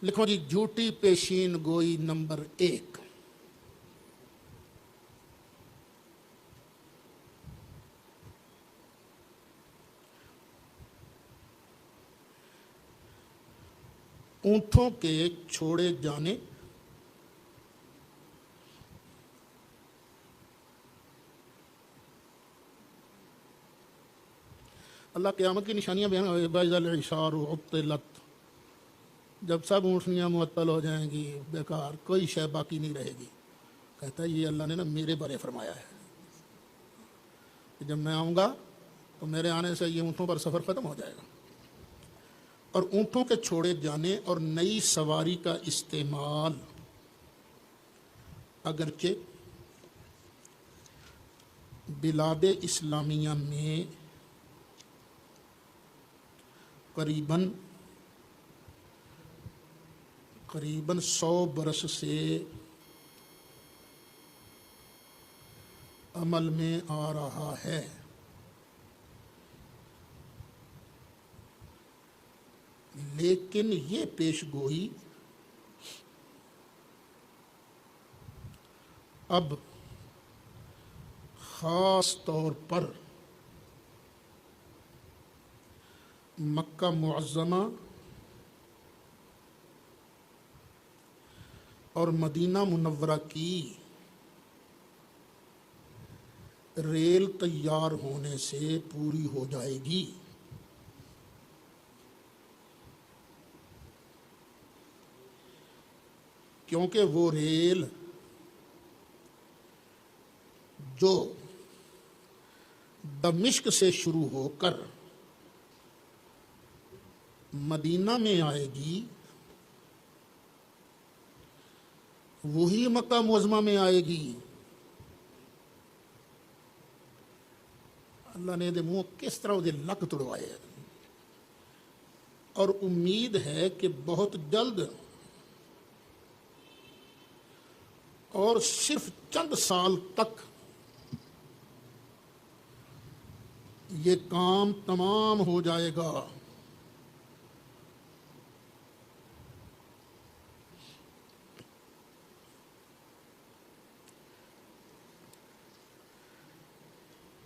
لکھو جی جھوٹی پیشین گوئی نمبر 1، اونٹوں کے چھوڑے جانے اللہ قیامت کی نشانیاں بیان بَإِذَا الْعِشَارُ عُطِّلَتْ، جب سب اونٹنیاں معطل ہو جائیں گی، بیکار، کوئی شے باقی نہیں رہے گی. کہتا ہے یہ اللہ نے نا میرے بارے فرمایا ہے کہ جب میں آؤں گا تو میرے آنے سے یہ اونٹوں پر سفر ختم ہو جائے گا. اور اونٹوں کے چھوڑے جانے اور نئی سواری کا استعمال اگرچہ بلاد اسلامیہ میں قریباً 100 برس سے عمل میں آ رہا ہے، لیکن یہ پیش گوئی اب خاص طور پر مکہ معظمہ اور مدینہ منورہ کی ریل تیار ہونے سے پوری ہو جائے گی. کیونکہ وہ ریل جو دمشق سے شروع ہو کر مدینہ میں آئے گی وہی مکہ معظمہ میں آئے گی. اللہ نے دے منہ کس طرح دے لک توڑوائے، اور امید ہے کہ بہت جلد اور صرف چند سال تک یہ کام تمام ہو جائے گا.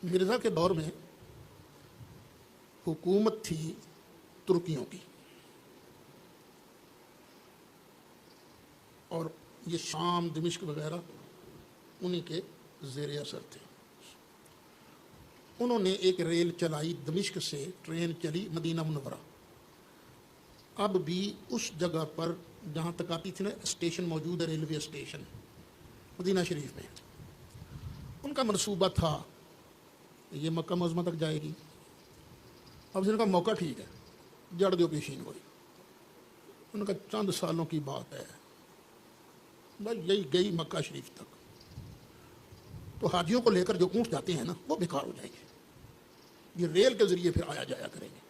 مرزا کے دور میں حکومت تھی ترکیوں کی، اور یہ شام دمشق وغیرہ انہی کے زیر اثر تھے. انہوں نے ایک ریل چلائی، دمشق سے ٹرین چلی مدینہ منورہ. اب بھی اس جگہ پر جہاں تک آتی تھی نا اسٹیشن موجود ہے، ریلوے اسٹیشن مدینہ شریف میں، ان کا منصوبہ تھا یہ مکہ معظمہ تک جائے گی. اب جن کا موقع ٹھیک ہے، جڑ دیو پیشین ہوئی، ان کا چند سالوں کی بات ہے، بس یہی گئی مکہ شریف تک. تو حاجیوں کو لے کر جو اونٹ جاتے ہیں نا وہ بیکار ہو جائیں گے، یہ ریل کے ذریعے پھر آیا جایا کریں گے.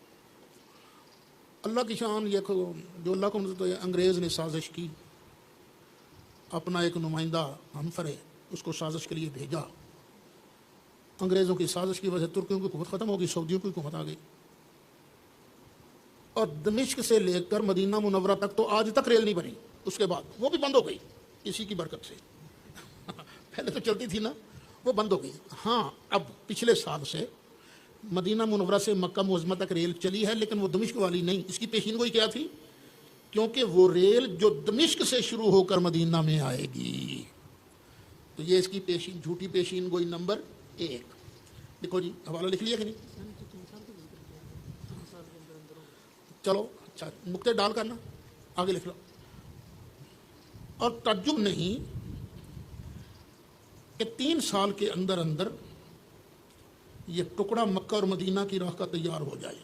اللہ کی شان یہ جو اللہ کو تو انگریز نے سازش کی، اپنا ایک نمائندہ ہمفرے اس کو سازش کے لیے بھیجا. انگریزوں کی سازش کی وجہ سے ترکیوں کی حکومت ختم ہو گئی، سعودیوں کی حکومت آ گئی، اور دمشق سے لے کر مدینہ منورہ تک تو آج تک ریل نہیں بنی. اس کے بعد وہ بھی بند ہو گئی اسی کی برکت سے. پہلے تو چلتی تھی نا، وہ بند ہو گئی. ہاں اب پچھلے سال سے مدینہ منورہ سے مکہ معظمہ تک ریل چلی ہے، لیکن وہ دمشق والی نہیں. اس کی پیشین گوئی کیا تھی؟ کیونکہ وہ ریل جو دمشق سے شروع ہو کر مدینہ میں آئے گی. تو یہ اس کی پیشین، جھوٹی پیشین گوئی نمبر 1. دیکھو جی حوالہ لکھ لیا کہ نہیں؟ چلو اچھا نقطے ڈال کرنا آگے لکھ لو. اور تعجب نہیں کہ 3 سال کے اندر اندر یہ ٹکڑا مکہ اور مدینہ کی راہ کا تیار ہو جائے.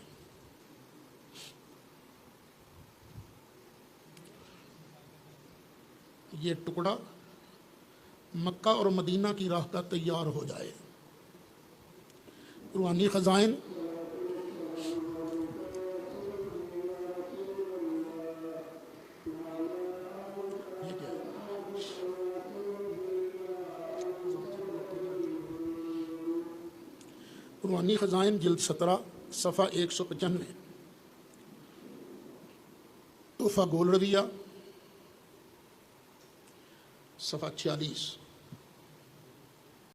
یہ ٹکڑا مکہ اور مدینہ کی راہ کا تیار ہو جائے. روحانی خزائن روحانی خزائن جلد 17 صفحہ 195. تحفہ گول رویہ صفحہ 46